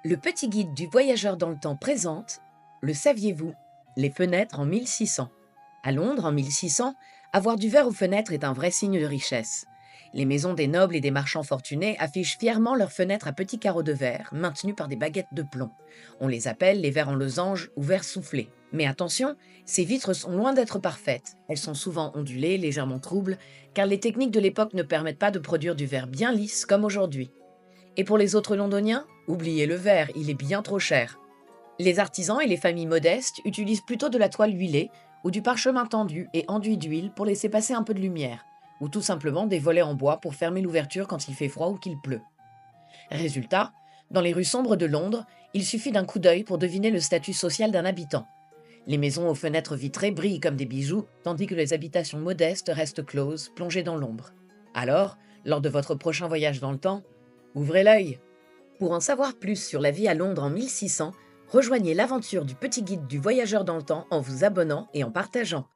Le petit guide du voyageur dans le temps présente, le saviez-vous, les fenêtres en 1600. À Londres, en 1600, avoir du verre aux fenêtres est un vrai signe de richesse. Les maisons des nobles et des marchands fortunés affichent fièrement leurs fenêtres à petits carreaux de verre, maintenus par des baguettes de plomb. On les appelle les verres en losange ou verres soufflés. Mais attention, ces vitres sont loin d'être parfaites. Elles sont souvent ondulées, légèrement troubles, car les techniques de l'époque ne permettent pas de produire du verre bien lisse comme aujourd'hui. Et pour les autres londoniens, oubliez le verre, il est bien trop cher. Les artisans et les familles modestes utilisent plutôt de la toile huilée ou du parchemin tendu et enduit d'huile pour laisser passer un peu de lumière, ou tout simplement des volets en bois pour fermer l'ouverture quand il fait froid ou qu'il pleut. Résultat, dans les rues sombres de Londres, il suffit d'un coup d'œil pour deviner le statut social d'un habitant. Les maisons aux fenêtres vitrées brillent comme des bijoux, tandis que les habitations modestes restent closes, plongées dans l'ombre. Alors, lors de votre prochain voyage dans le temps, ouvrez l'œil. Pour en savoir plus sur la vie à Londres en 1600, rejoignez l'aventure du petit guide du voyageur dans le temps en vous abonnant et en partageant.